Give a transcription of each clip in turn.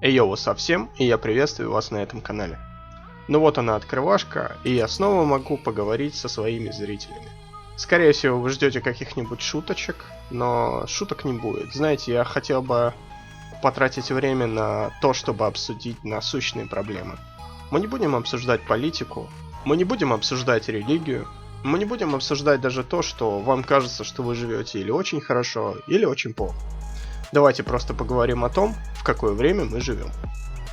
Йоу, совсем, и я приветствую вас на этом канале. Ну вот она открывашка, и я снова могу поговорить со своими зрителями. Скорее всего, вы ждете каких-нибудь шуточек, но шуток не будет. Знаете, я хотел бы потратить время на то, чтобы обсудить насущные проблемы. Мы не будем обсуждать политику, мы не будем обсуждать религию, мы не будем обсуждать даже то, что вам кажется, что вы живете или очень хорошо, или очень плохо. Давайте просто поговорим о том, в какое время мы живем.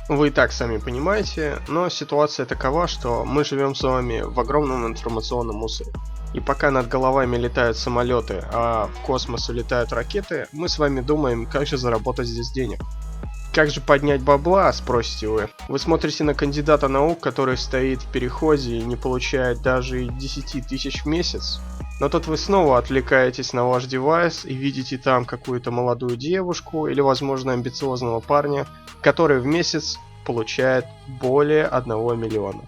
Вы и так сами понимаете, но ситуация такова, что мы живем с вами в огромном информационном мусоре. И пока над головами летают самолеты, а в космос улетают ракеты, мы с вами думаем, как же заработать здесь денег. Как же поднять бабла, спросите вы? Вы смотрите на кандидата наук, который стоит в переходе и не получает даже и 10 тысяч в месяц. Но тут вы снова отвлекаетесь на ваш девайс и видите там какую-то молодую девушку или, возможно, амбициозного парня, который в месяц получает более 1 миллиона.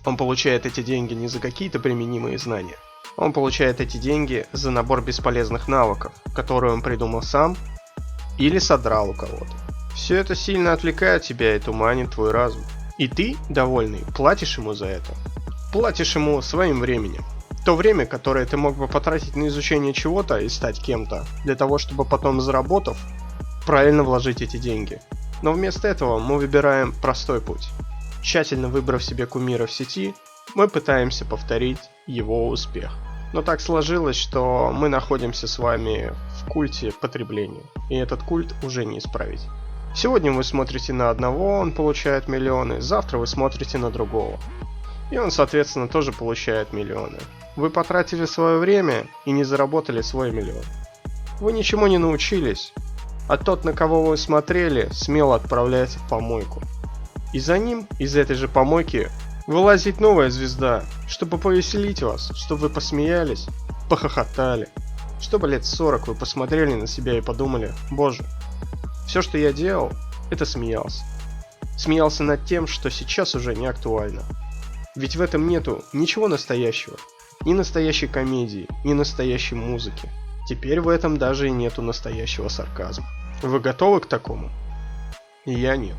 Он получает эти деньги не за какие-то применимые знания. Он получает эти деньги за набор бесполезных навыков, которые он придумал сам или содрал у кого-то. Все это сильно отвлекает тебя и туманит твой разум. И ты, довольный, платишь ему за это. Платишь ему своим временем. То время, которое ты мог бы потратить на изучение чего-то и стать кем-то, для того, чтобы потом, заработав, правильно вложить эти деньги. Но вместо этого мы выбираем простой путь. Тщательно выбрав себе кумира в сети, мы пытаемся повторить его успех. Но так сложилось, что мы находимся с вами в культе потребления, и этот культ уже не исправить. Сегодня вы смотрите на одного, он получает миллионы, завтра вы смотрите на другого. И он, соответственно, тоже получает миллионы. Вы потратили свое время и не заработали свой миллион. Вы ничему не научились, а тот, на кого вы смотрели, смело отправляется в помойку. И за ним, из этой же помойки, вылазит новая звезда, чтобы повеселить вас, чтобы вы посмеялись, похохотали. Чтобы лет 40 вы посмотрели на себя и подумали: боже, все, что я делал, это смеялся. Смеялся над тем, что сейчас уже не актуально. Ведь в этом нету ничего настоящего. Ни настоящей комедии, ни настоящей музыки. Теперь в этом даже и нету настоящего сарказма. Вы готовы к такому? Я нет.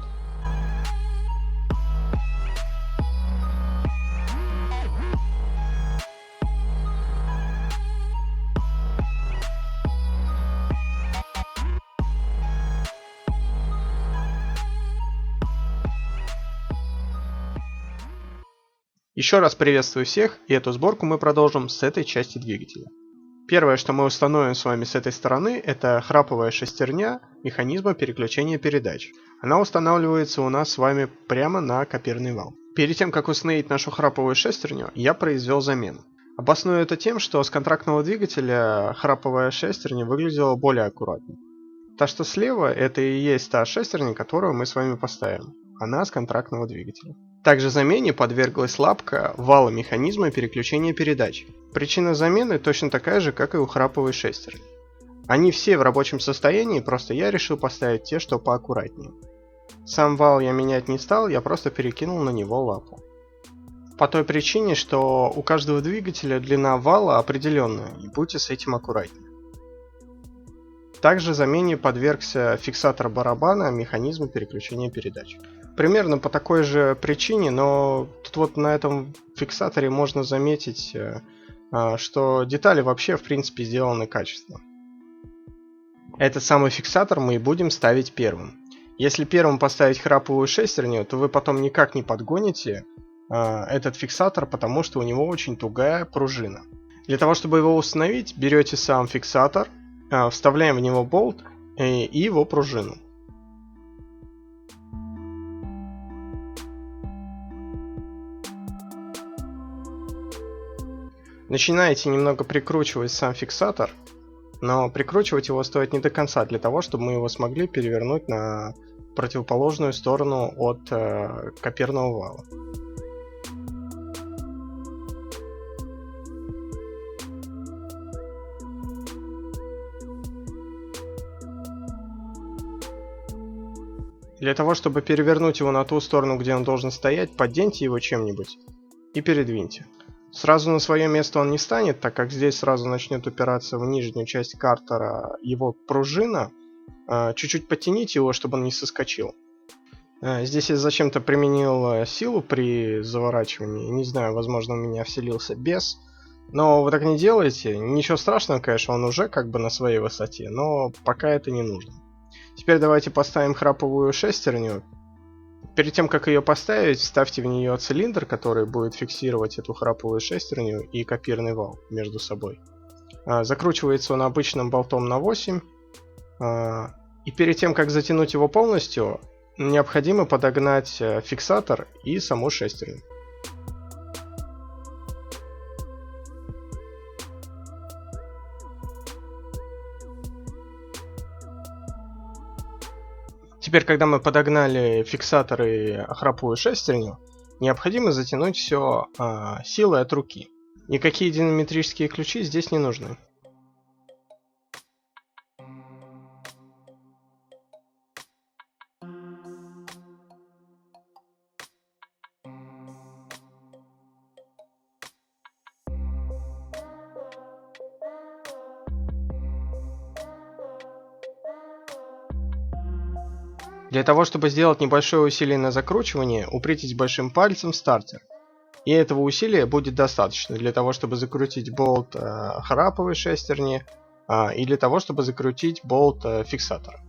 Еще раз приветствую всех, и эту сборку мы продолжим с этой части двигателя. Первое, что мы установим с вами с этой стороны, это храповая шестерня механизма переключения передач. Она устанавливается у нас с вами прямо на копирный вал. Перед тем, как установить нашу храповую шестерню, я произвел замену. Обосную это тем, что с контрактного двигателя храповая шестерня выглядела более аккуратно. Та, что слева, это и есть та шестерня, которую мы с вами поставим. Она с контрактного двигателя. Также замене подверглась лапка вала механизма переключения передач. Причина замены точно такая же, как и у храповой шестерни. Они все в рабочем состоянии, просто я решил поставить те, что поаккуратнее. Сам вал я менять не стал, я просто перекинул на него лапу. По той причине, что у каждого двигателя длина вала определенная, и будьте с этим аккуратнее. Также замене подвергся фиксатор барабана механизма переключения передач. Примерно по такой же причине, но тут вот на этом фиксаторе можно заметить, что детали вообще в принципе сделаны качественно. Этот самый фиксатор мы и будем ставить первым. Если первым поставить храповую шестерню, то вы потом никак не подгоните этот фиксатор, потому что у него очень тугая пружина. Для того, чтобы его установить, берете сам фиксатор, вставляем в него болт и его пружину. Начинаете немного прикручивать сам фиксатор, но прикручивать его стоит не до конца, для того, чтобы мы его смогли перевернуть на противоположную сторону от копирного вала. Для того, чтобы перевернуть его на ту сторону, где он должен стоять, подденьте его чем-нибудь и передвиньте. Сразу на свое место он не станет, так как здесь сразу начнет упираться в нижнюю часть картера его пружина. Чуть-чуть подтяните его, чтобы он не соскочил. Здесь я зачем-то применил силу при заворачивании. Не знаю, возможно, у меня вселился бес. Но вы так не делаете. Ничего страшного, конечно, он уже как бы на своей высоте, но пока это не нужно. Теперь давайте поставим храповую шестерню. Перед тем, как ее поставить, вставьте в нее цилиндр, который будет фиксировать эту храповую шестерню и копирный вал между собой. Закручивается он обычным болтом на 8. И перед тем, как затянуть его полностью, необходимо подогнать фиксатор и саму шестерню. Теперь, когда мы подогнали фиксатор и храповую шестерню, необходимо затянуть все силой от руки. Никакие динамометрические ключи здесь не нужны. Для того, чтобы сделать небольшое усилие на закручивание, упритесь большим пальцем в стартер. И этого усилия будет достаточно для того, чтобы закрутить болт храповой шестерни и для того, чтобы закрутить болт фиксатора.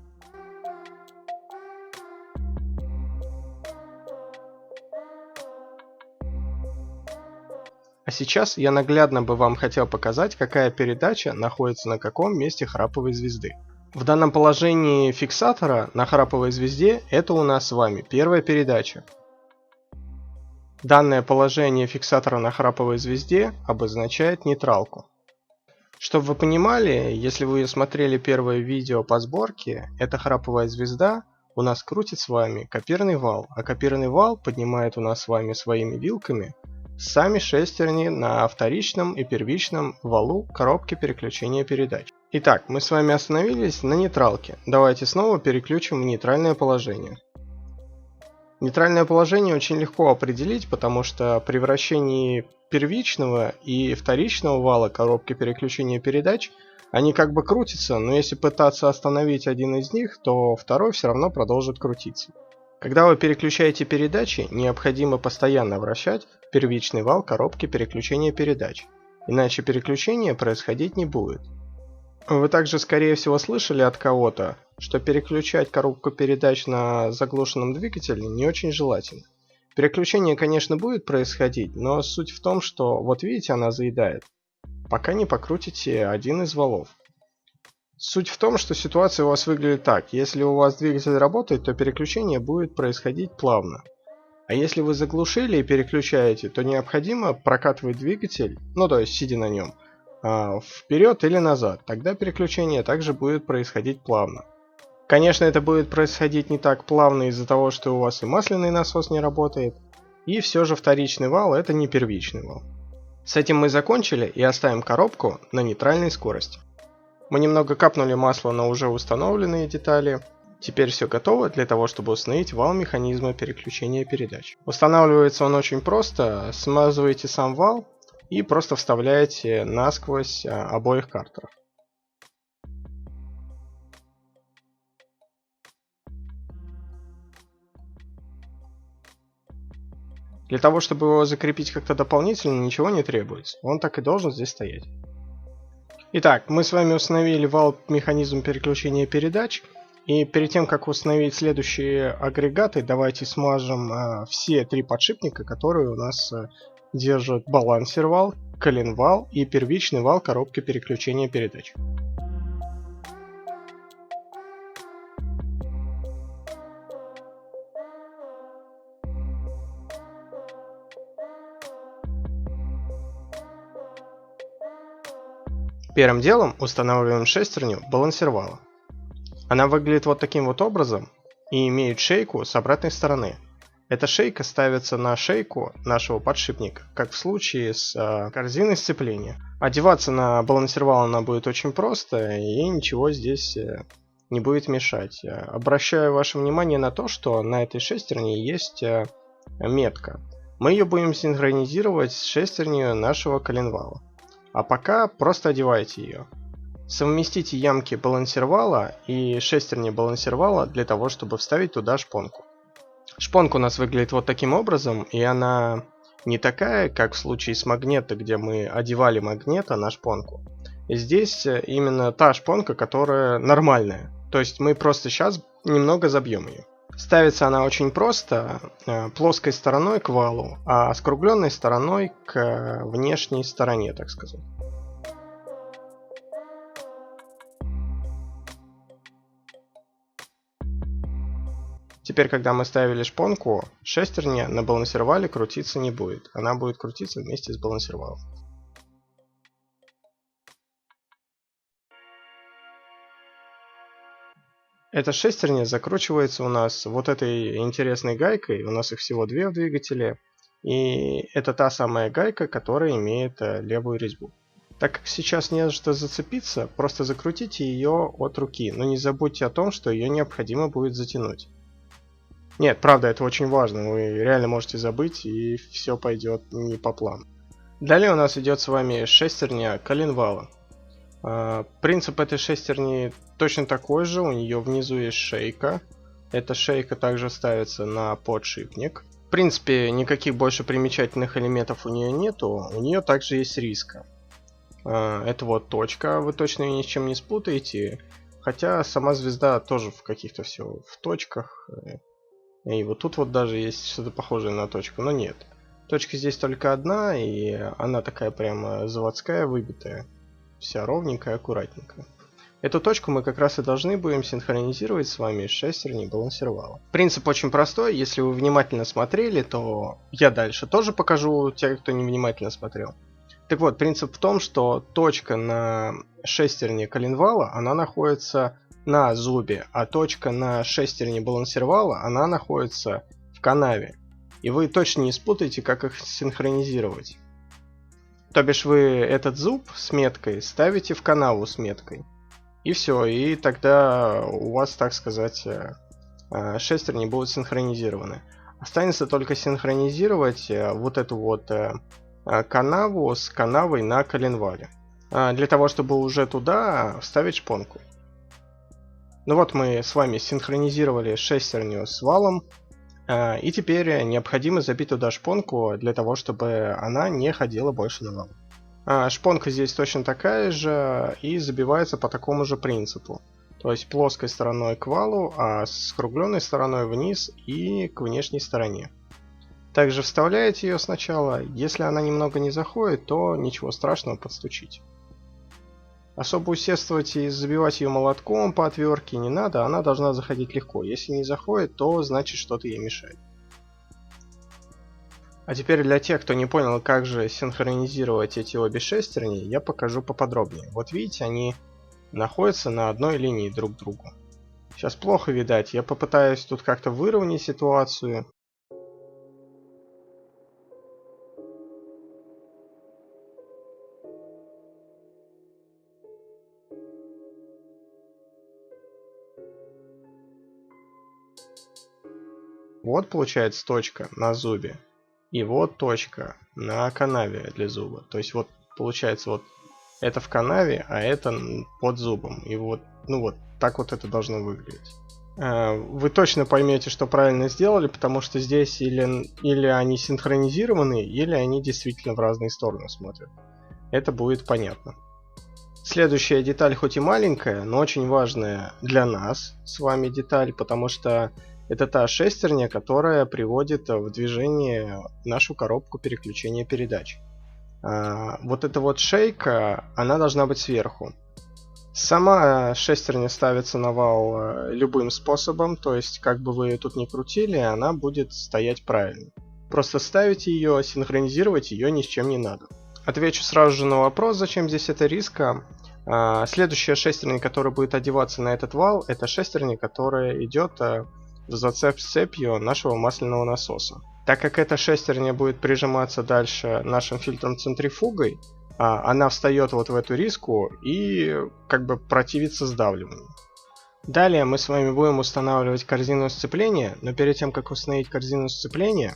А сейчас я наглядно бы вам хотел показать, какая передача находится на каком месте храповой звезды. В данном положении фиксатора на храповой звезде это у нас с вами первая передача. Данное положение фиксатора на храповой звезде обозначает нейтралку. Чтобы вы понимали, если вы смотрели первое видео по сборке, эта храповая звезда у нас крутит с вами копирный вал, а копирный вал поднимает у нас с вами своими вилками сами шестерни на вторичном и первичном валу коробки переключения передач. Итак, мы с вами остановились на нейтралке. Давайте снова переключим в нейтральное положение. Нейтральное положение очень легко определить, потому что при вращении первичного и вторичного вала коробки переключения передач они как бы крутятся, но если пытаться остановить один из них, то второй все равно продолжит крутиться. Когда вы переключаете передачи, необходимо постоянно вращать первичный вал коробки переключения передач, иначе переключение происходить не будет. Вы также, скорее всего, слышали от кого-то, что переключать коробку передач на заглушенном двигателе не очень желательно. Переключение, конечно, будет происходить, но суть в том, что, вот видите, она заедает, пока не покрутите один из валов. Суть в том, что ситуация у вас выглядит так. Если у вас двигатель работает, то переключение будет происходить плавно. А если вы заглушили и переключаете, то необходимо прокатывать двигатель, ну то есть сидя на нем, вперед или назад, тогда переключение также будет происходить плавно. Конечно, это будет происходить не так плавно из-за того, что у вас и масляный насос не работает, и все же вторичный вал это не первичный вал. С этим мы закончили и оставим коробку на нейтральной скорости. Мы немного капнули масла на уже установленные детали. Теперь все готово для того, чтобы установить вал механизма переключения передач. Устанавливается он очень просто. Смазываете сам вал и просто вставляете насквозь обоих картеров. Для того, чтобы его закрепить как-то дополнительно, ничего не требуется. Он так и должен здесь стоять. Итак, мы с вами установили вал-механизм переключения передач. И перед тем, как установить следующие агрегаты, давайте смажем все три подшипника, которые у нас держат балансер-вал, коленвал и первичный вал коробки переключения передач. Первым делом устанавливаем шестерню балансер-вала. Она выглядит вот таким вот образом и имеет шейку с обратной стороны. Эта шейка ставится на шейку нашего подшипника, как в случае с корзиной сцепления. Одеваться на балансер-вал она будет очень просто, и ничего здесь не будет мешать. Обращаю ваше внимание на то, что на этой шестерне есть метка. Мы ее будем синхронизировать с шестерней нашего коленвала. А пока просто одевайте ее. Совместите ямки балансер-вала и шестерни балансер-вала для того, чтобы вставить туда шпонку. Шпонка у нас выглядит вот таким образом, и она не такая, как в случае с магнета, где мы одевали магнета на шпонку. И здесь именно та шпонка, которая нормальная. То есть мы просто сейчас немного забьем ее. Ставится она очень просто, плоской стороной к валу, а скругленной стороной к внешней стороне, так сказать. Теперь, когда мы ставили шпонку, шестерня на балансировале крутиться не будет. Она будет крутиться вместе с балансировалом. Эта шестерня закручивается у нас вот этой интересной гайкой. У нас их всего две в двигателе. И это та самая гайка, которая имеет левую резьбу. Так как сейчас не за что зацепиться, просто закрутите ее от руки. Но не забудьте о том, что ее необходимо будет затянуть. Нет, правда, это очень важно. Вы реально можете забыть, и все пойдет не по плану. Далее у нас идет с вами шестерня коленвала. Принцип этой шестерни точно такой же. У нее внизу есть шейка. Эта шейка также ставится на подшипник. В принципе, никаких больше примечательных элементов у нее нету. У нее также есть риска. Это вот точка. Вы точно ее ни с чем не спутаете. Хотя сама звезда тоже в каких-то все в точках. И вот тут вот даже есть что-то похожее на точку, но нет. Точка здесь только одна, и она такая прямо заводская, выбитая. Вся ровненькая, аккуратненькая. Эту точку мы как раз и должны будем синхронизировать с вами с шестерней балансировала. Принцип очень простой, если вы внимательно смотрели, то я дальше тоже покажу те, кто не внимательно смотрел. Так вот, принцип в том, что точка на шестерне коленвала, она находится на зубе, а точка на шестерне балансировала, она находится в канаве. И вы точно не спутаете, как их синхронизировать. То бишь вы этот зуб с меткой ставите в канаву с меткой. И все, и тогда у вас, так сказать, шестерни будут синхронизированы. Останется только синхронизировать вот эту вот канаву с канавой на коленвале. Для того, чтобы уже туда вставить шпонку. Ну вот мы с вами синхронизировали шестерню с валом. И теперь необходимо забить туда шпонку для того, чтобы она не ходила больше на вал. Шпонка здесь точно такая же и забивается по такому же принципу. То есть плоской стороной к валу, а скругленной стороной вниз и к внешней стороне. Также вставляете ее сначала. Если она немного не заходит, то ничего страшного, подстучите. Особо усердствовать и забивать ее молотком по отвертке не надо, она должна заходить легко. Если не заходит, то значит что-то ей мешает. А теперь для тех, кто не понял, как же синхронизировать эти обе шестерни, я покажу поподробнее. Вот видите, они находятся на одной линии друг к другу. Сейчас плохо видать, я попытаюсь тут как-то выровнять ситуацию. Вот получается точка на зубе. И вот точка на канаве для зуба. То есть вот получается вот это в канаве, а это под зубом. И вот, ну вот так вот это должно выглядеть. Вы точно поймете, что правильно сделали, потому что здесь или они синхронизированы, или они действительно в разные стороны смотрят. Это будет понятно. Следующая деталь хоть и маленькая, но очень важная для нас с вами деталь, потому что это та шестерня, которая приводит в движение нашу коробку переключения передач. Вот эта вот шейка, она должна быть сверху. Сама шестерня ставится на вал любым способом, то есть как бы вы тут ни крутили, она будет стоять правильно. Просто ставить ее, синхронизировать ее ни с чем не надо. Отвечу сразу же на вопрос, зачем здесь эта риска. Следующая шестерня, которая будет одеваться на этот вал, это шестерня, которая идет в зацеп с цепью нашего масляного насоса. Так как эта шестерня будет прижиматься дальше нашим фильтром центрифугой, она встает вот в эту риску и как бы противится сдавливанию. Далее мы с вами будем устанавливать корзину сцепления, но перед тем как установить корзину сцепления,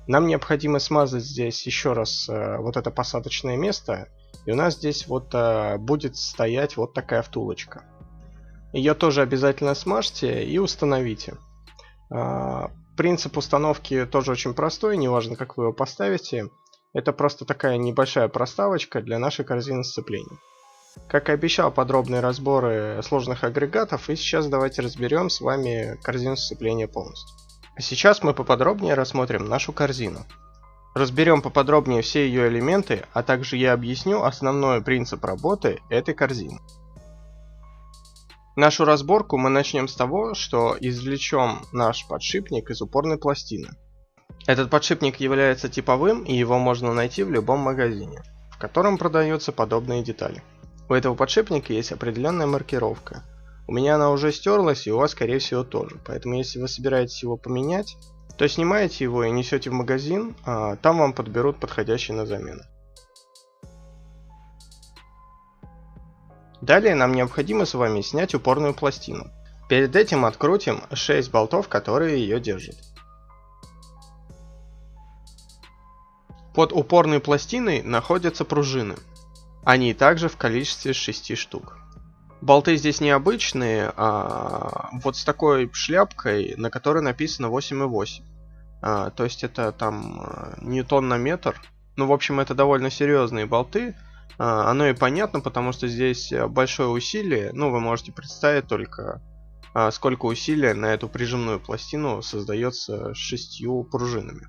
нам необходимо смазать здесь еще раз вот это посадочное место, и у нас здесь вот будет стоять вот такая втулочка. Ее тоже обязательно смажьте и установите. Принцип установки тоже очень простой, неважно как вы его поставите. Это просто такая небольшая проставочка для нашей корзины сцепления. Как и обещал, подробные разборы сложных агрегатов, и сейчас давайте разберем с вами корзину сцепления полностью. А сейчас мы поподробнее рассмотрим нашу корзину. Разберем поподробнее все ее элементы, а также я объясню основной принцип работы этой корзины. Нашу разборку мы начнем с того, что извлечем наш подшипник из упорной пластины. Этот подшипник является типовым, и его можно найти в любом магазине, в котором продаются подобные детали. У этого подшипника есть определенная маркировка. У меня она уже стерлась, и у вас, скорее всего, тоже. Поэтому, если вы собираетесь его поменять, то снимаете его и несете в магазин, а там вам подберут подходящий на замену. Далее нам необходимо с вами снять упорную пластину. Перед этим открутим 6 болтов, которые ее держат. Под упорной пластиной находятся пружины. Они также в количестве 6 штук. Болты здесь необычные, а вот с такой шляпкой, на которой написано 8,8. То есть это там ньютон на метр. Ну, в общем, это довольно серьезные болты. Оно и понятно, потому что здесь большое усилие. Ну, вы можете представить только, сколько усилия на эту прижимную пластину создается 6 пружинами.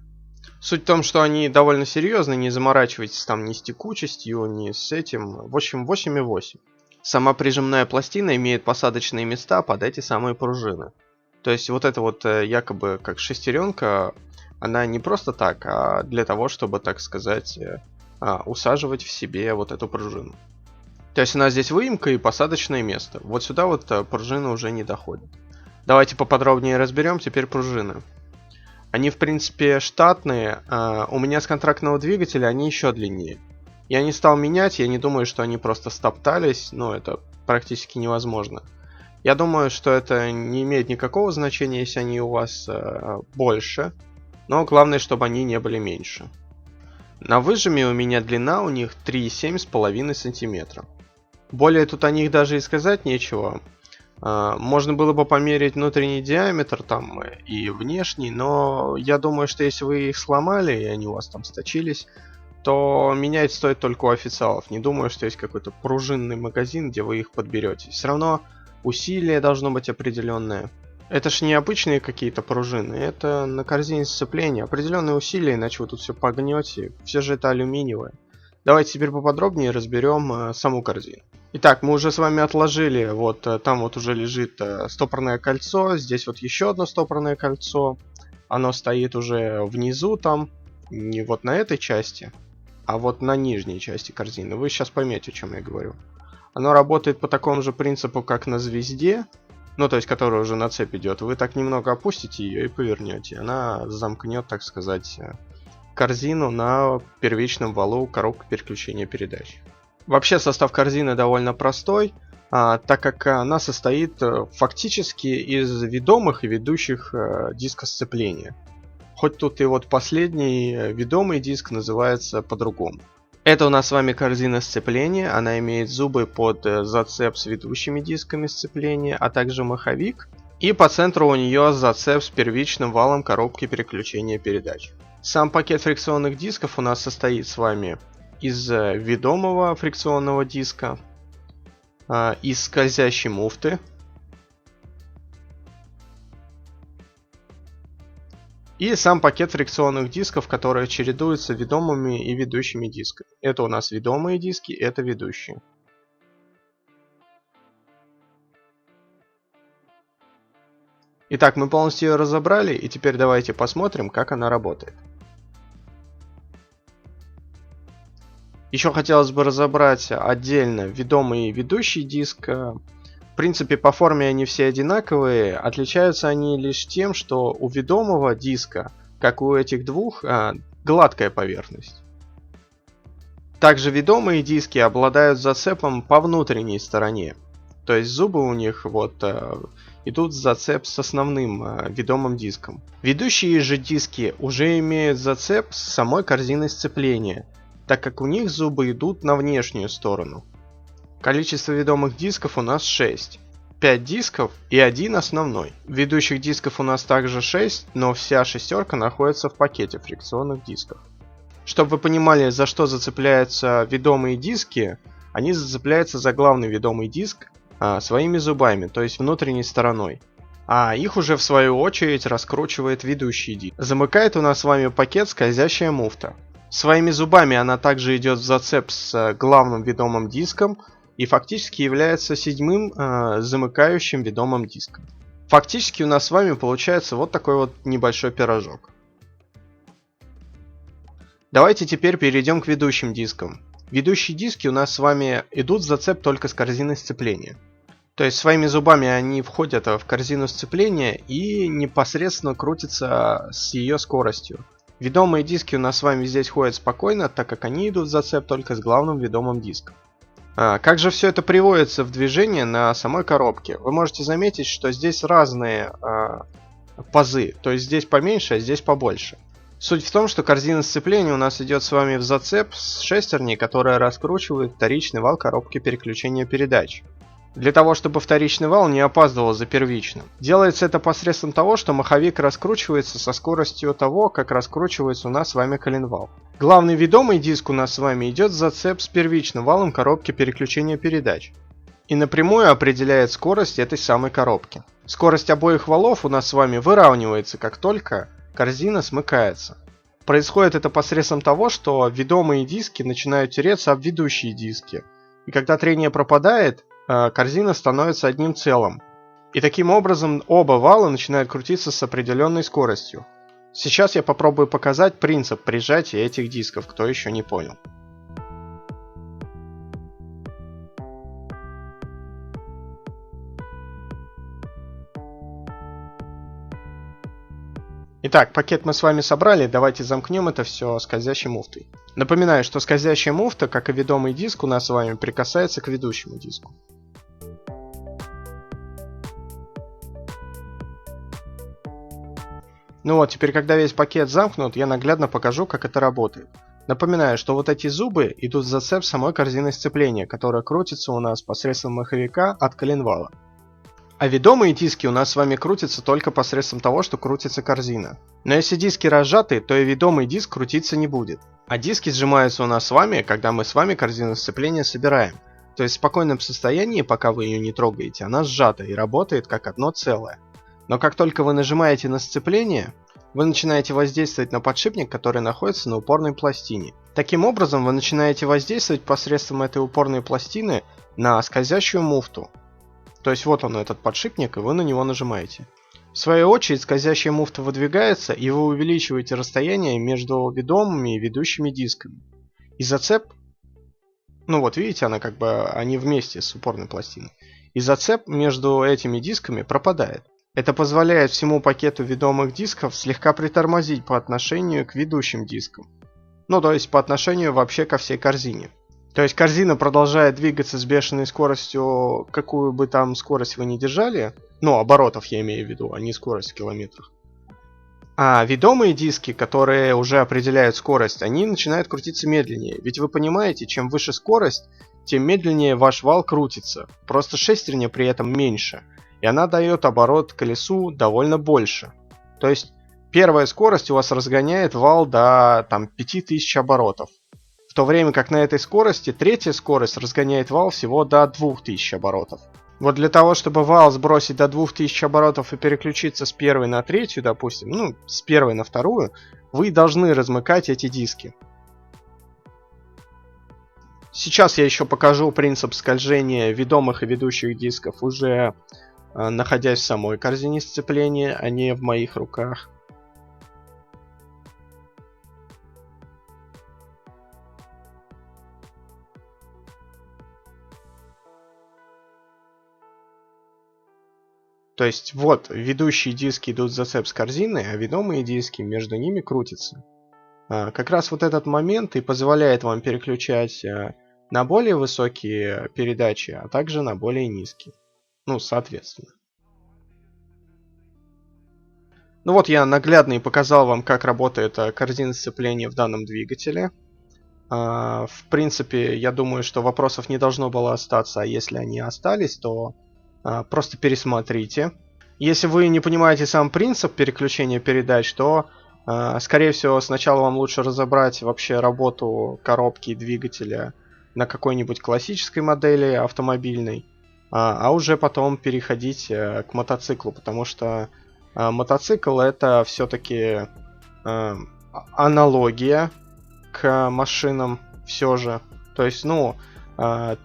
Суть в том, что они довольно серьезные, не заморачивайтесь там ни с текучестью, ни с этим. В общем, 8,8. Сама прижимная пластина имеет посадочные места под эти самые пружины. То есть вот эта вот якобы как шестеренка, она не просто так, а для того, чтобы, так сказать, усаживать в себе вот эту пружину. То есть у нас здесь выемка и посадочное место. Вот сюда вот пружины уже не доходят. Давайте поподробнее разберем теперь пружины. Они, в принципе, штатные. У меня с контрактного двигателя они еще длиннее. Я не стал менять, я не думаю, что они просто стоптались. Но это практически невозможно. Я думаю, что это не имеет никакого значения, если они у вас больше. Но главное, чтобы они не были меньше. На выжиме у меня длина у них 3,7,5 см. Более тут о них даже и сказать нечего. Можно было бы померить внутренний диаметр там и внешний, но я думаю, что если вы их сломали и они у вас там сточились, то менять стоит только у официалов. Не думаю, что есть какой-то пружинный магазин, где вы их подберете. Все равно усилие должно быть определенное. Это ж не обычные какие-то пружины, это на корзине сцепления. Определенные усилия, иначе вы тут все погнете. Все же это алюминиевое. Давайте теперь поподробнее разберем саму корзину. Итак, мы уже с вами отложили, вот там вот уже лежит стопорное кольцо, здесь вот еще одно стопорное кольцо. Оно стоит уже внизу там, не вот на этой части, а вот на нижней части корзины. Вы сейчас поймете, о чем я говорю. Оно работает по такому же принципу, как на звезде, ну то есть которая уже на цепь идет. Вы так немного опустите ее и повернете. Она замкнет, так сказать, корзину на первичном валу коробки переключения передач. Вообще состав корзины довольно простой, так как она состоит фактически из ведомых и ведущих диска сцепления. Хоть тут и вот последний ведомый диск называется по-другому. Это у нас с вами корзина сцепления, она имеет зубы под зацеп с ведущими дисками сцепления, а также маховик. И по центру у нее зацеп с первичным валом коробки переключения передач. Сам пакет фрикционных дисков у нас состоит с вами из ведомого фрикционного диска, из скользящей муфты и сам пакет фрикционных дисков, которые чередуются ведомыми и ведущими дисками. Это у нас ведомые диски, это ведущие. Итак, мы полностью ее разобрали, и теперь давайте посмотрим, как она работает. Еще хотелось бы разобрать отдельно ведомый и ведущий диск. В принципе, по форме они все одинаковые. Отличаются они лишь тем, что у ведомого диска, как у этих двух, гладкая поверхность. Также ведомые диски обладают зацепом по внутренней стороне. То есть зубы у них вот идут в зацеп с основным ведомым диском. Ведущие же диски уже имеют зацеп с самой корзиной сцепления, так как у них зубы идут на внешнюю сторону. Количество ведомых дисков у нас 6. 5 дисков и один основной. Ведущих дисков у нас также 6, но вся шестерка находится в пакете фрикционных дисков. Чтобы вы понимали, за что зацепляются ведомые диски, они зацепляются за главный ведомый диск своими зубами, то есть внутренней стороной. А их уже в свою очередь раскручивает ведущий диск. Замыкает у нас с вами пакет скользящая муфта. Своими зубами она также идет в зацеп с главным ведомым диском и фактически является седьмым замыкающим ведомым диском. Фактически у нас с вами получается вот такой вот небольшой пирожок. Давайте теперь перейдем к ведущим дискам. Ведущие диски у нас с вами идут в зацеп только с корзиной сцепления. То есть своими зубами они входят в корзину сцепления и непосредственно крутятся с ее скоростью. Ведомые диски у нас с вами здесь ходят спокойно, так как они идут в зацеп только с главным ведомым диском. Как же все это приводится в движение на самой коробке? Вы можете заметить, что здесь разные пазы. То есть здесь поменьше, а здесь побольше. Суть в том, что корзина сцепления у нас идет с вами в зацеп с шестерней, которая раскручивает вторичный вал коробки переключения передач. Для того, чтобы вторичный вал не опаздывал за первичным. Делается это посредством того, что маховик раскручивается со скоростью того, как раскручивается у нас с вами коленвал. Главный ведомый диск у нас с вами идет в зацеп с первичным валом коробки переключения передач. И напрямую определяет скорость этой самой коробки. Скорость обоих валов у нас с вами выравнивается, как только корзина смыкается. Происходит это посредством того, что ведомые диски начинают тереться об ведущие диски. И когда трение пропадает, корзина становится одним целым. И таким образом оба вала начинают крутиться с определенной скоростью. Сейчас я попробую показать принцип прижатия этих дисков, кто еще не понял. Итак, пакет мы с вами собрали, давайте замкнем это все скользящей муфтой. Напоминаю, что скользящая муфта, как и ведомый диск, у нас с вами прикасается к ведущему диску. Ну вот, теперь когда весь пакет замкнут, я наглядно покажу, как это работает. Напоминаю, что вот эти зубы идут в зацеп самой корзины сцепления, которая крутится у нас посредством маховика от коленвала. А ведомые диски у нас с вами крутятся только посредством того, что крутится корзина. Но если диски разжаты, то и ведомый диск крутиться не будет. А диски сжимаются у нас с вами, когда мы с вами корзину сцепления собираем. То есть в спокойном состоянии, пока вы ее не трогаете, она сжата и работает как одно целое. Но как только вы нажимаете на сцепление, вы начинаете воздействовать на подшипник, который находится на упорной пластине. Таким образом, вы начинаете воздействовать посредством этой упорной пластины на скользящую муфту. То есть вот он, этот подшипник, и вы на него нажимаете. В свою очередь, скользящая муфта выдвигается, и вы увеличиваете расстояние между ведомыми и ведущими дисками. И зацеп, ну вот видите, они вместе с упорной пластиной. И зацеп между этими дисками пропадает. Это позволяет всему пакету ведомых дисков слегка притормозить по отношению к ведущим дискам. Ну то есть по отношению вообще ко всей корзине. То есть корзина продолжает двигаться с бешеной скоростью, какую бы там скорость вы ни держали. Ну, оборотов я имею в виду, а не скорость в километрах. А ведомые диски, которые уже определяют скорость, они начинают крутиться медленнее. Ведь вы понимаете, чем выше скорость, тем медленнее ваш вал крутится. Просто шестерня при этом меньше. И она дает оборот колесу довольно больше. То есть первая скорость у вас разгоняет вал до 5000 оборотов. В то время как на этой скорости третья скорость разгоняет вал всего до 2000 оборотов. Вот для того, чтобы вал сбросить до 2000 оборотов и переключиться с первой на третью, допустим, с первой на вторую, вы должны размыкать эти диски. Сейчас я еще покажу принцип скольжения ведомых и ведущих дисков, уже находясь в самой корзине сцепления, а не в моих руках. То есть вот ведущие диски идут в зацеп с корзиной, а ведомые диски между ними крутятся. Как раз вот этот момент и позволяет вам переключать на более высокие передачи, а также на более низкие. Ну, соответственно. Ну вот я наглядно и показал вам, как работает корзина сцепления в данном двигателе. В принципе, я думаю, что вопросов не должно было остаться, а если они остались, то просто пересмотрите. Если вы не понимаете сам принцип переключения передач, то, скорее всего, сначала вам лучше разобрать вообще работу коробки и двигателя на какой-нибудь классической модели автомобильной, а уже потом переходить к мотоциклу, потому что мотоцикл это все-таки аналогия к машинам все же. То есть,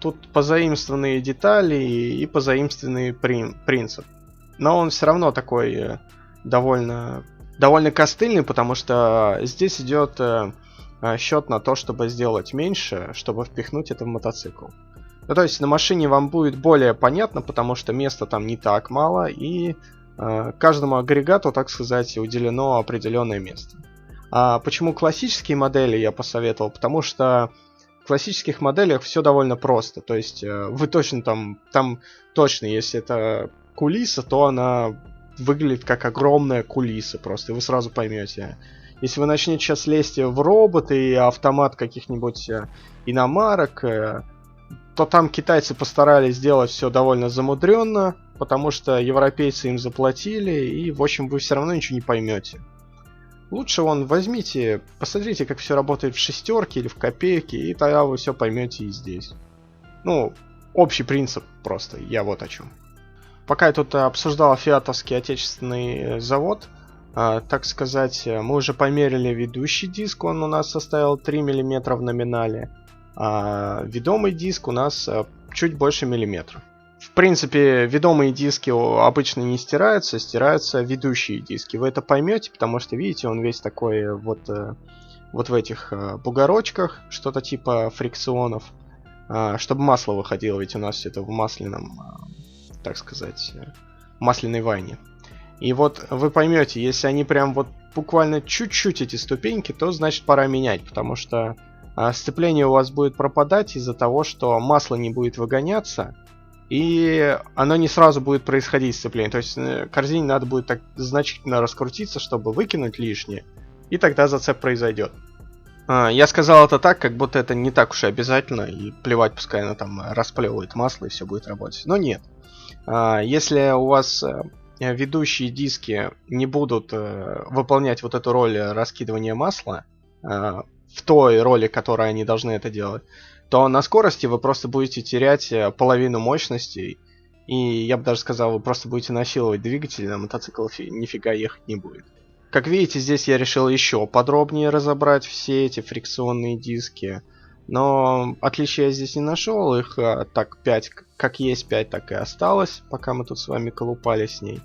тут позаимствованные детали и позаимствованный принцип. Но он все равно такой довольно костыльный, потому что здесь идет счет на то, чтобы сделать меньше, чтобы впихнуть это в мотоцикл. Ну, то есть на машине вам будет более понятно, потому что места там не так мало, и каждому агрегату, так сказать, уделено определенное место. А почему классические модели я посоветовал? Потому что в классических моделях все довольно просто. То есть вы точно там точно, если это кулиса, то она выглядит как огромная кулиса просто, и вы сразу поймете. Если вы начнете сейчас лезть в роботы и автомат каких-нибудь иномарок, то там китайцы постарались сделать все довольно замудренно, потому что европейцы им заплатили, и, в общем, вы все равно ничего не поймете. Лучше возьмите, посмотрите, как все работает в шестерке или в копейке, и тогда вы все поймете и здесь. Общий принцип просто, я вот о чем. Пока я тут обсуждал фиатовский отечественный завод, так сказать, мы уже померили ведущий диск, он у нас составил 3 мм в номинале, а ведомый диск у нас чуть больше миллиметра. В принципе, ведомые диски обычно не стираются, стираются ведущие диски. Вы это поймете, потому что, видите, он весь такой вот в этих бугорочках, что-то типа фрикционов, чтобы масло выходило, ведь у нас это в масляном, так сказать, масляной ванне. И вот вы поймете, если они прям вот буквально чуть-чуть эти ступеньки, то значит пора менять, потому что сцепление у вас будет пропадать из-за того, что масло не будет выгоняться, и оно не сразу будет происходить сцепление. То есть корзине надо будет так значительно раскрутиться, чтобы выкинуть лишнее, и тогда зацеп произойдет. Я сказал это так, как будто это не так уж и обязательно, и плевать, пускай она там расплевывает масло, и все будет работать. Но нет. Если у вас ведущие диски не будут выполнять вот эту роль раскидывания масла в той роли, которой они должны это делать, то на скорости вы просто будете терять половину мощности, и я бы даже сказал, вы просто будете насиловать двигатель, на мотоцикл нифига ехать не будет. Как видите, здесь я решил еще подробнее разобрать все эти фрикционные диски, но отличия я здесь не нашел, их так 5, как есть 5, так и осталось, пока мы тут с вами колупались с ней.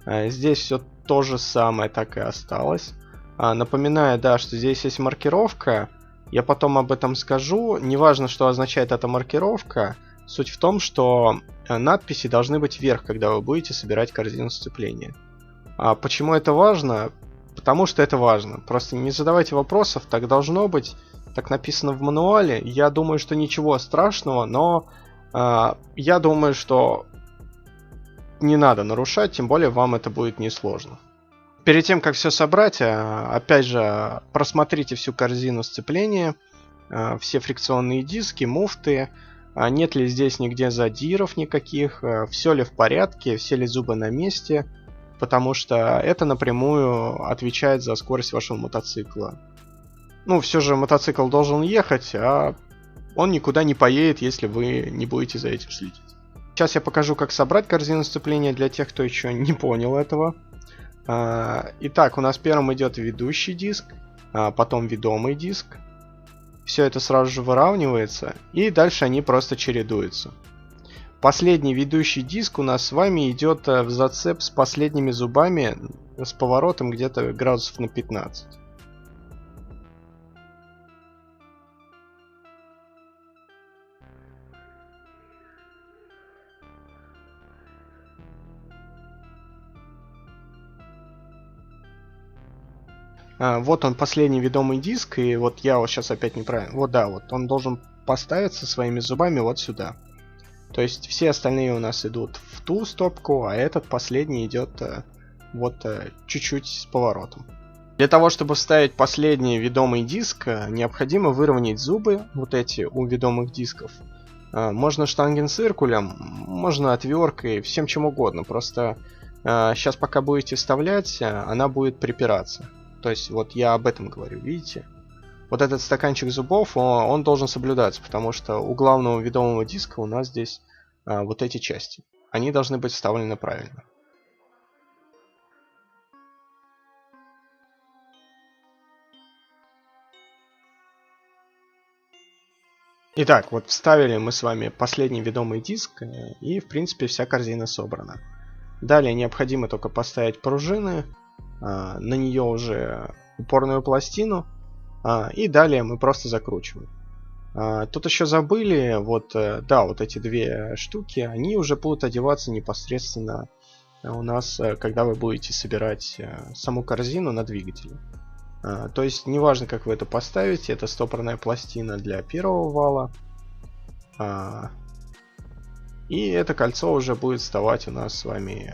Здесь все то же самое так и осталось. Напоминаю, да, что здесь есть маркировка, я потом об этом скажу, неважно, что означает эта маркировка, суть в том, что надписи должны быть вверх, когда вы будете собирать корзину сцепления. А почему это важно? Потому что это важно. Просто не задавайте вопросов, так должно быть, так написано в мануале. Я думаю, что ничего страшного, но я думаю, что не надо нарушать, тем более вам это будет несложно. Перед тем, как все собрать, опять же, просмотрите всю корзину сцепления, все фрикционные диски, муфты, нет ли здесь нигде задиров никаких, все ли в порядке, все ли зубы на месте, потому что это напрямую отвечает за скорость вашего мотоцикла. Все же мотоцикл должен ехать, а он никуда не поедет, если вы не будете за этим следить. Сейчас я покажу, как собрать корзину сцепления для тех, кто еще не понял этого. Итак, у нас первым идет ведущий диск, потом ведомый диск. Все это сразу же выравнивается, и дальше они просто чередуются. Последний ведущий диск у нас с вами идет в зацеп с последними зубами, с поворотом где-то градусов на 15. Вот он, последний ведомый диск, и вот я вот сейчас опять неправильно. Вот да, вот он должен поставиться своими зубами вот сюда. То есть все остальные у нас идут в ту стопку, а этот последний идет чуть-чуть с поворотом. Для того, чтобы вставить последний ведомый диск, необходимо выровнять зубы, вот эти у ведомых дисков, Можно штангенциркулем, можно отверткой, всем чем угодно. Просто сейчас пока будете вставлять, она будет припираться. То есть вот я об этом говорю, видите? Вот этот стаканчик зубов, он должен соблюдаться, потому что у главного ведомого диска у нас здесь вот эти части. Они должны быть вставлены правильно. Итак, вот вставили мы с вами последний ведомый диск, и в принципе вся корзина собрана. Далее необходимо только поставить пружины, на нее уже упорную пластину, и далее мы просто закручиваем. Тут еще забыли, вот, да, вот эти две штуки, они уже будут одеваться непосредственно у нас, когда вы будете собирать саму корзину на двигателе. То есть, неважно, как вы это поставите, это стопорная пластина для первого вала. И это кольцо уже будет вставать у нас с вами.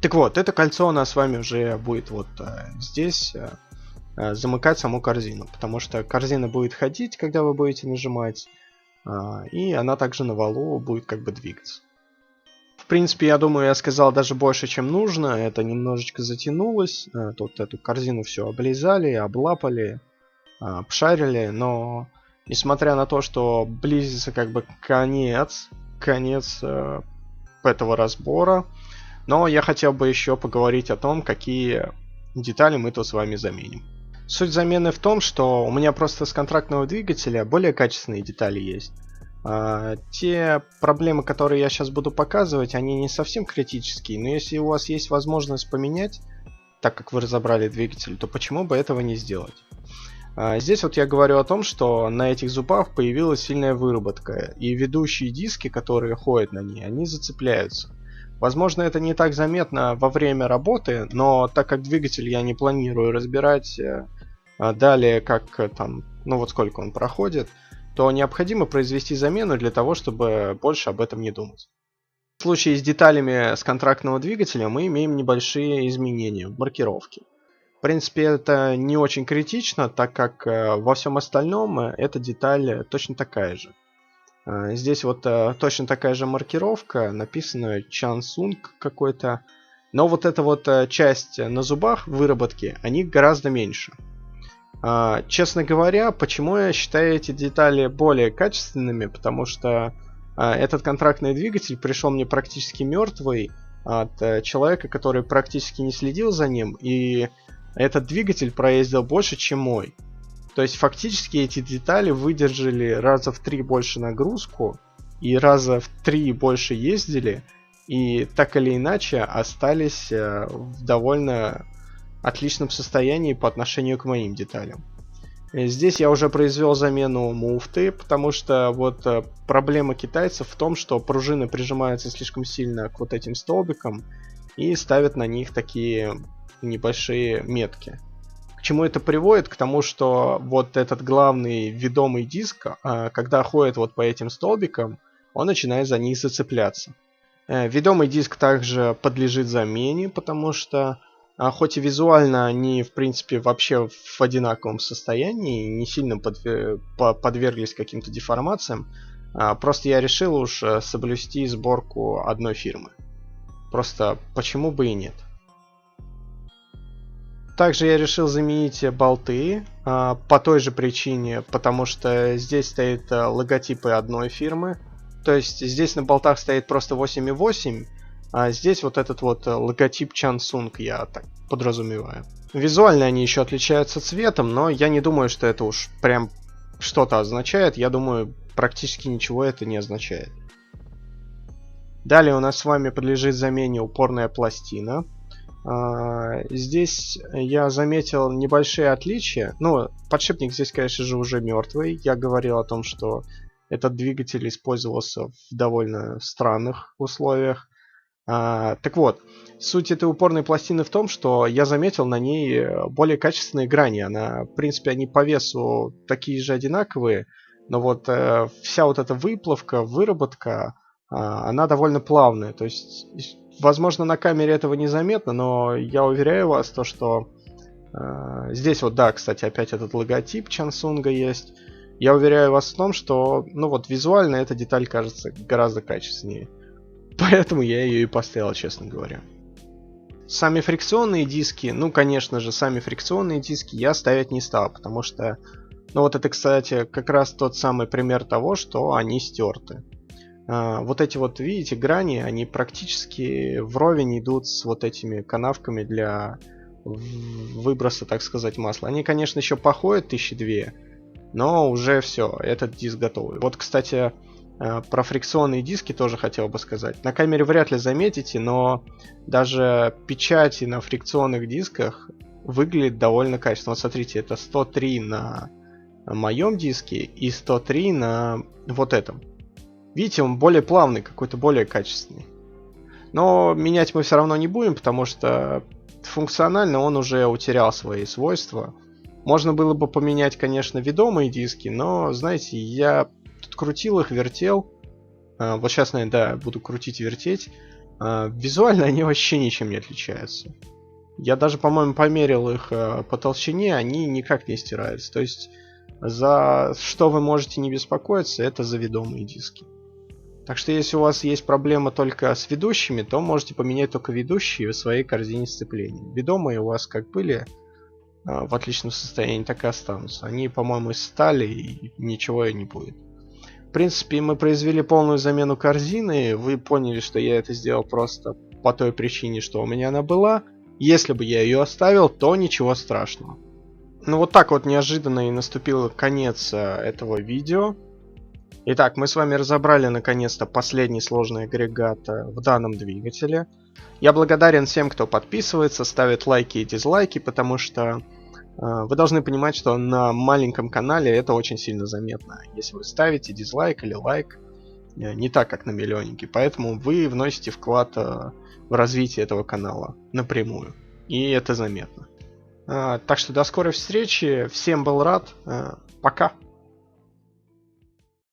Так вот, это кольцо у нас с вами уже будет вот здесь замыкать саму корзину. Потому что корзина будет ходить, когда вы будете нажимать. И она также на валу будет как бы двигаться. В принципе, я думаю, я сказал даже больше, чем нужно. Это немножечко затянулось. Тут эту корзину все облизали, облапали, обшарили. Но, несмотря на то, что близится как бы конец этого разбора, но я хотел бы еще поговорить о том, какие детали мы тут с вами заменим. Суть замены в том, что у меня просто с контрактного двигателя более качественные детали есть. Те проблемы, которые я сейчас буду показывать, они не совсем критические, но если у вас есть возможность поменять, так как вы разобрали двигатель, то почему бы этого не сделать? Здесь вот я говорю о том, что на этих зубах появилась сильная выработка, и ведущие диски, которые ходят на ней, они зацепляются. Возможно, это не так заметно во время работы, но так как двигатель я не планирую разбирать далее, как там, ну вот сколько он проходит, то необходимо произвести замену для того, чтобы больше об этом не думать. В случае с деталями с контрактного двигателя мы имеем небольшие изменения в маркировке. В принципе, это не очень критично, так как во всем остальном эта деталь точно такая же. Здесь вот точно такая же маркировка, написано Chansung какой-то. Но вот эта вот часть на зубах выработки, они гораздо меньше. Честно говоря, почему я считаю эти детали более качественными? Потому что этот контрактный двигатель пришел мне практически мертвый от человека, который практически не следил за ним. И этот двигатель проездил больше, чем мой. То есть фактически эти детали выдержали раза в 3 больше нагрузку и раза в 3 больше ездили, и так или иначе остались в довольно отличном состоянии по отношению к моим деталям. Здесь я уже произвел замену муфты, потому что вот проблема китайцев в том, что пружины прижимаются слишком сильно к вот этим столбикам и ставят на них такие небольшие метки. К чему это приводит? К тому, что вот этот главный ведомый диск, когда ходит вот по этим столбикам, он начинает за них зацепляться. Ведомый диск также подлежит замене, потому что хоть и визуально они в принципе вообще в одинаковом состоянии, не сильно подверглись каким-то деформациям, просто я решил уж соблюсти сборку одной фирмы. Просто почему бы и нет. Также я решил заменить болты по той же причине, потому что здесь стоят логотипы одной фирмы. То есть здесь на болтах стоит просто 8.8, а здесь вот этот вот логотип Chansung, я так подразумеваю. Визуально они еще отличаются цветом, но я не думаю, что это уж прям что-то означает. Я думаю, практически ничего это не означает. Далее у нас с вами подлежит замене упорная пластина. Здесь я заметил небольшие отличия. Ну, подшипник здесь, конечно же, уже мертвый. Я говорил о том, что этот двигатель использовался в довольно странных условиях. Так вот, суть этой упорной пластины в том, что я заметил на ней более качественные грани. В принципе, они по весу такие же одинаковые, но вот вся вот эта выплавка, выработка, она довольно плавная. То есть, возможно, на камере этого незаметно, но я уверяю вас, то, что здесь вот, да, кстати, опять этот логотип Чансунга есть. Я уверяю вас в том, что, ну вот, визуально эта деталь кажется гораздо качественнее. Поэтому я ее и поставил, честно говоря. Сами фрикционные диски, ну, конечно же, сами фрикционные диски я ставить не стал, потому что, ну, вот это, кстати, как раз тот самый пример того, что они стерты. Вот эти вот, видите, грани, они практически вровень идут с вот этими канавками для выброса, так сказать, масла. Они, конечно, еще походят 1002, но уже все, этот диск готовый. Вот, кстати, про фрикционные диски тоже хотел бы сказать. На камере вряд ли заметите, но даже печати на фрикционных дисках выглядит довольно качественно. Вот смотрите, это 103 на моем диске и 103 на вот этом. Видите, он более плавный, какой-то более качественный. Но менять мы все равно не будем, потому что функционально он уже утерял свои свойства. Можно было бы поменять, конечно, ведомые диски, но, знаете, я тут крутил их, вертел. Вот сейчас, наверное, да, буду крутить, вертеть. Визуально они вообще ничем не отличаются. Я даже, по-моему, померил их по толщине, они никак не стираются. То есть, за что вы можете не беспокоиться, это за ведомые диски. Так что, если у вас есть проблема только с ведущими, то можете поменять только ведущие в своей корзине сцепления. Ведомые у вас как были в отличном состоянии, так и останутся. Они, по-моему, из стали, и ничего и не будет. В принципе, мы произвели полную замену корзины. Вы поняли, что я это сделал просто по той причине, что у меня она была. Если бы я ее оставил, то ничего страшного. Ну вот так вот неожиданно и наступил конец этого видео. Итак, мы с вами разобрали наконец-то последний сложный агрегат в данном двигателе. Я благодарен всем, кто подписывается, ставит лайки и дизлайки, потому что вы должны понимать, что на маленьком канале это очень сильно заметно. Если вы ставите дизлайк или лайк, не так, как на миллионнике. Поэтому вы вносите вклад в развитие этого канала напрямую. И это заметно. Так что до скорой встречи. Всем был рад. Пока.